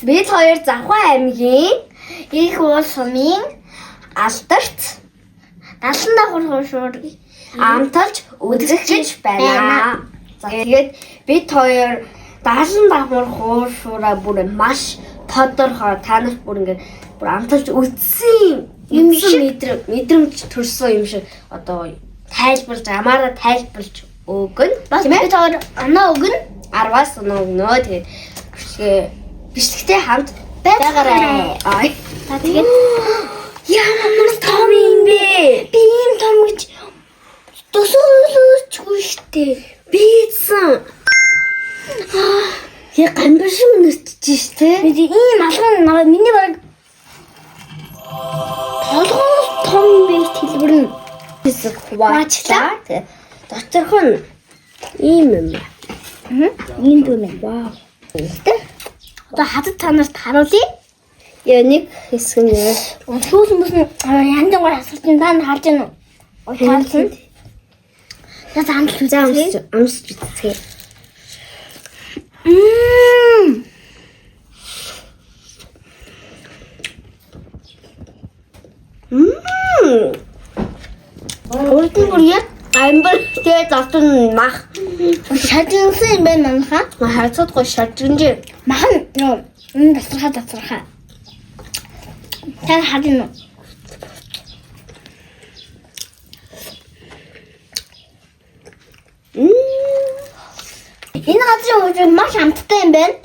Бид хоёр Завхан аймгийн их уул сумын алдарт даалан давхар хуушуурыг амталж үзэж байна. За тэгээд бид хоёр даалан давхар хуушуураа бүр маш тодорхой та нарт бүр ингээд бүр амталж үзсэн юм шиг мэдрэмж төрсөн юм шиг одоо тайлбарлаж амаараа тайлбарлаж өгнө. Тийм ээ. Бид хоёр оноо өгнө. 10-аас оноо өгнө. Тэгээд бичлэгтэй хамт байгаарай. За тэгээд ямар том юм бэ? Би ийм том гэж төсөөлөжгүй штэ. Бийсэн. Я гамбаршин нүцэж штэ. Би ийм алган миний бараг толгоос том юм хэлбэрнэ. Хэсэг хуваачлаа. Доторх нь ийм юм. Ийм дүнэ. Вау. Тэ. Одоо хадад та нарт харуулъя. Яа нэг хэсэг нь яа. Сүүс хүмүүс нь янз бүрийн асуултанд та нар харж байна уу? Таарсан. За амсч үзье. Өөртөө бүр яг амбар тэгээд автон мах шажинсан юм байна манайхаа. Харцуудгүй шажинжээ. Махан энэ дасрахаа. Та хадин уу? Энэ газрын үеийг маш амттай юм байна.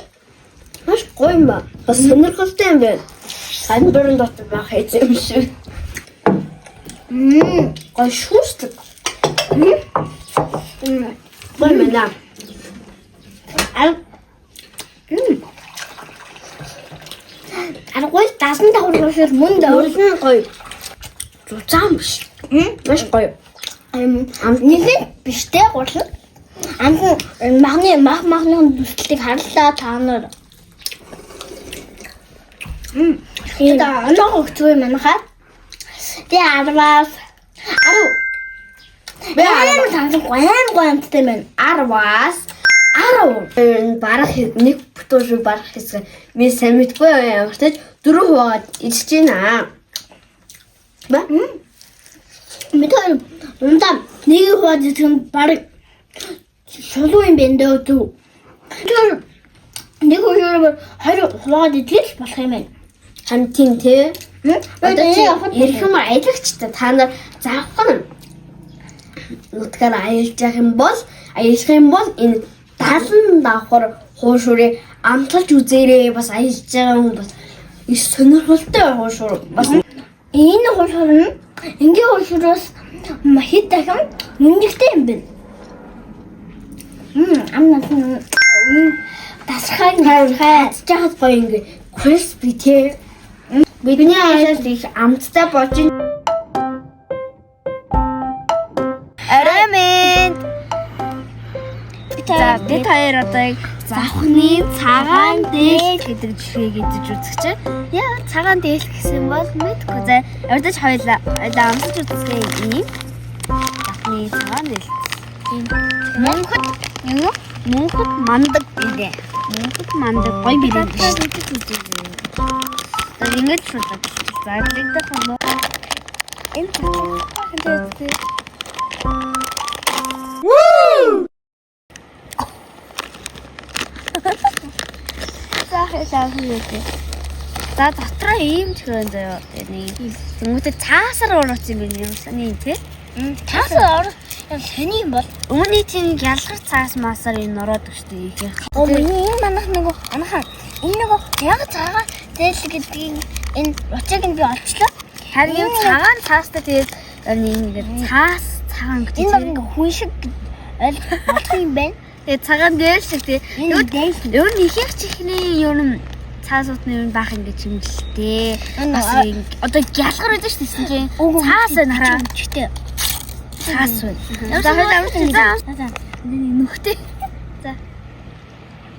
Маш гоё юм ба. Бас сонирхолтой юм байна. Амбарын дотор байх юм шиг. Гоё шүүстэй. Гоё мэнэ. Аргуул даасан давхар мөн даасан гоё. Зузаан биш. Маш гоё. Нэлээд биштэй гурлаа. Махны бүсэлтийг харлаа та нар. Это оноо өгцөө манайхаа. Би 10-аас 10. Би 10 тань гоймтэй байна. 10-аас 10. Барах нэг бүтөөш барах хэсэг. Би сайн мэдгүй ямар ч 4 хуваад идэж байна. Ба? Мэдээ ундаа нэг хуваад идэх нь бараг шулуу юм байна дөө. Нэг хуваар 20 хуваад идэх болох юм байна. Хамтын тий. Одоо ярих юм аялагчтай та нар заавхан нутгаар аялж явах юм бол энэ даалан давхар хуушуурыг амталж үзээрэй. Бас аялж байгаа хүн бас их сонирхолтой хуушуур. Бас энэ хуушуур нь энгийн хуушуураас хэд дахин мөнгөтэй юм байна. Амнаас тасрахыг хайж чахад гоё ингээ crispy тий. Бидний аяас их амттай болж байна. Арамын. За бид хоёр одоо завхны цагаан дээл гэдэг жишээг идэж үзэх чинь. Яа цагаан дээл гэсэн бол мэдгүй. За урдч хоёлаа амсаж үзье ийм. Завхны цагаан дээл. Мөнхөд мандаг билээ. Мөнхөд мандаг гоё билээ. Одоо ингэж шууд зааглагдах юм уу? Энэ хэнтэйтэй. За дотроо ийм ч хөрөн заяа нэг зөнгөтэй цаасаар орооц юм байна юм саний тий. Цаасаар сони юм бол өмнөний чинь ялгар цаас маасаар энэ ороод өгчтэй их. Миний манайх нөгөө анхаа энэ нөгөө яг цагаан дээл гэдгийг энэ уцыг нь би олчлоо. Харин цагаан цаастай тэгээд ингээд цаас цагаан гэдэг. Энэ ингээ хүн шиг болох юм байна. Тэгээд цагаан дээл шиг тий. Өөр нь ихэнх чихний ер нь цаасууд нь баах ингээд чимэлтэй. Бас одоо ялгар байдаг шүү дээ чинь. Цаас нараа чигтэй. Цаас байна. За нүхтэй. За.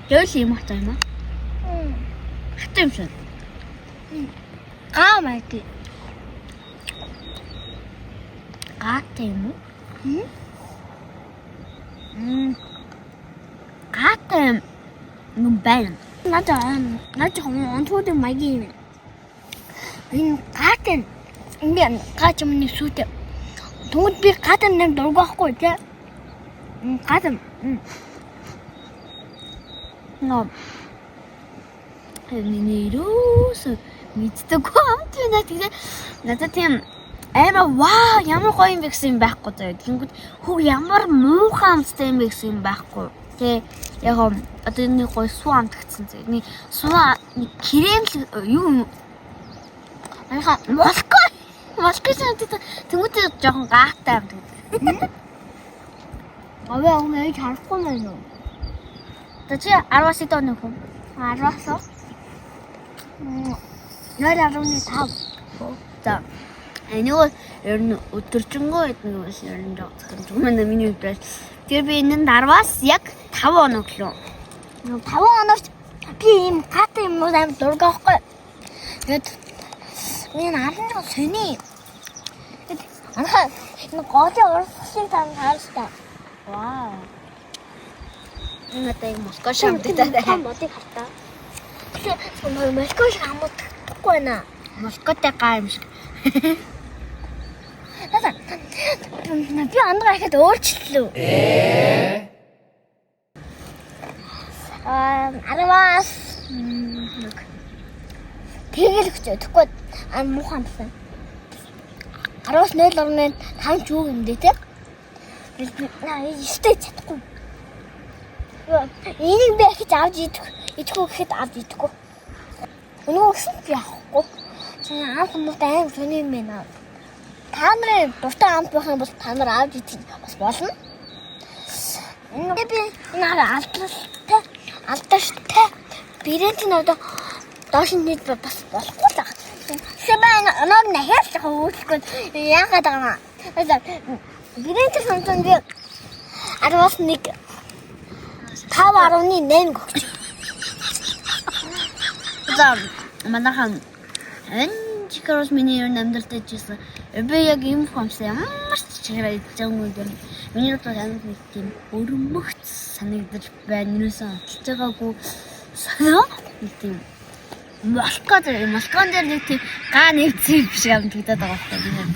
Ёл юм хата юм аа. Хата юм шиг. Майти. Юм уу? Гатай юм байна. надад онцгой маягийн юм. Энэ гатэн энэ гач юмны сүтэ. Түнд би гатэн нэм дургахгүй тий. Гатэн. Но минерус мэддэггүй амт байна тэгээ надад тийм амар вау ямар гоё юм бэ гэсэн юм байхгүй заяа. Тэнгүүд хөө ямар муухай амттай юм бэ гэсэн юм байхгүй. Тэ яг одоо энэ гоё суу амтгцсан заяа. Нэг суу крем юу анха Москвасын тэнгүүд жоохон гаатай амтдаг. Аваа өмнө их харахгүй байна уу? Тэчи 10-аас доо нөх. 10-аас. Нэр 15. За. Энэ ер нь өдөржингөө эдэн үс ер нь жоохон миний хувьд тэр би энэ 10-аас яг 5 хоног лөө. 5 хоногт би ийм гатаа юм уу аим дургахгүй. Тэгээд энэ 10 жоо сони. Анха энэ гоожи урсгалын тань хаалта. Вау. Энэ тэ Москва шамдтай даа. Модыг хартаа. Тэгээ Москва шиг амуудахгүй байна. Москватай гай юм шиг. Тасаа. Би андгаа ихэд өөрчлөлөө. Араваас тэгэл өгч өгөхгүй муухан амсан. 10.0.5 ч үг юм дээ те. Ястай чадахгүй. Энийг би ихэж авч идэхгүй гэхэд авч идэхгүй. Өнөө өсөн би авахгүй. Чи анх муутай аим сони юм байна. Та нарын дуртай амт байх юм бол та нар авч идэх бас болно. Энэ би наа алдаштай бирэнтийн одоо доош нь нийт бас болохгүй л байна. Сэбэн оноор нахиалж хөөхгүй яагаад байгаа юм. Бирэнтийн сонсон би 10-аас 1 5.8 өгч. За манайхан энэ чикарос миний ер нь амьдралтай жийсэн. Би яг юм хомсоо ямар ч чигээр идчихгүй юм. Миний бодлоор амар нэг тийм өрмөгц санагдаж байна. Юусэн аталж байгаагүй санаа нэг тийм Москван дээр нэг тийм га нэвцээ биш юм тэгдэд байгаа байхгүй.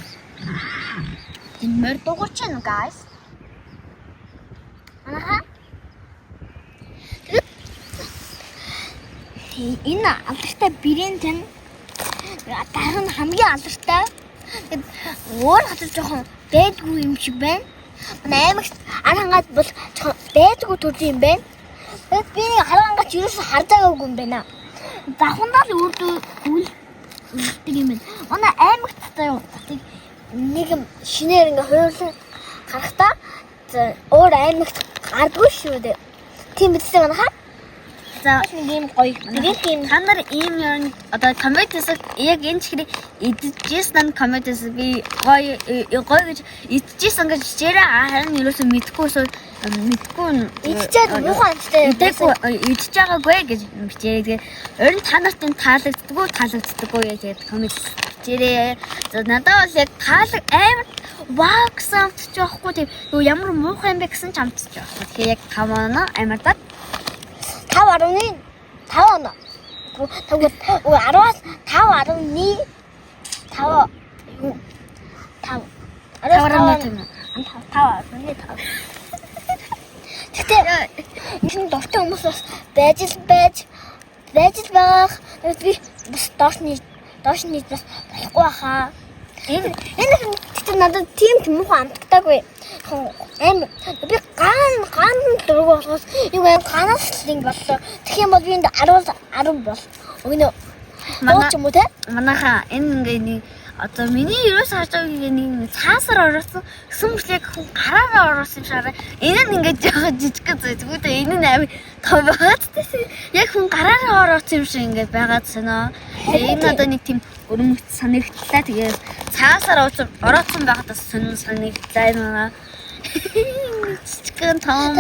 Энэ мөр дугуйч нь guys. Анаха. Энэ алдартай бирэнтэн дараа нь хамгийн алдартай. Өөр хатаж жоохон дайдгүй юм шиг байна. Аймагт арангаад бол жоохон дайдгүй төрлийн юм байна. Тэгэд би харангач юусэн харж байгаагүй юм байна. Дахундаа л үлддэг юм байна. Манай аймагт таа нэг юм шинээр ингээ хөөрлөн харахтаа өөр аймагт гардгүй шүү дээ. Тийм биз дээ манайхаа. За ийм гоё. Тэгээд та нар ийм юм одоо комментээс яг энэ чихрийг идчихсэн комментээс би гоё гэж идчихсэн гэж чирээ харин юусэн мэдхгүйсөө мэдгүй идчихээд муухай амттай идчихэж байгаагүй гэж бичээ. Ер нь та нарт энэ таалагддаггүй яг коммент чирээ. За надад бол яг амар вау гэсэн амтч байхгүй тийм ямар муухай юм бэ гэсэн ч амтч байхгүй. Тэгэхээр яг 5 оноо амардаад 5.5 оноо. Тэгвэл 10-аас 5.1 5 Тэгтээ энэ дуртай хүмүүс бас байж байгаа. Би бас доош нь бас болохгүй хаа. Энэ тэгтээ надад тийм муухай амттайгүй. Аим би ган дург болохоос юу аим ганаас л ингэ боллоо. Тэгэх юм бол би энд 10 бол. Өгнө. Маач юм уу те? Манайха энэ ингээ одоо миний ерөөс харж байгаа нэг цаасаар оросон сүмжлэг хүн гараараа оросон юм шаараа. Энэ нь ингээ жоохон жижиг зүй. Тэгвэл энэ нь аим тав байгаад тийм. Яг хүн гараараа оросон юм шиг ингээ байгаад санаа. Энэ одоо нэг тийм өрмөгц санагдлаа. Тэгээд цаасаар оросон байгаад бас санагдлаа юм. Чичгэн том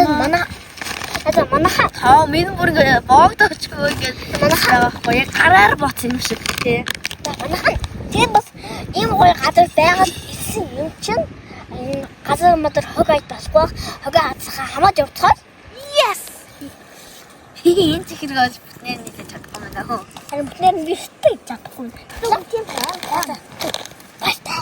манайха тоо минь бүр ингээ боогдоочгүй гэж манайха байхгүй яг гараар боц юм шиг тий. Манайха тийм бас ийм гоё газар байгаад ирсэн юм чинь газар модор хог айд болохгүй хог хацхаа хамаад явцгаа. Yes. Энэ чихрэг олж бүтнээр нийлж чадахгүй юм даа хөө. Харин бүтнээр нь биштэй чадахгүй. Тийм байна. Баста.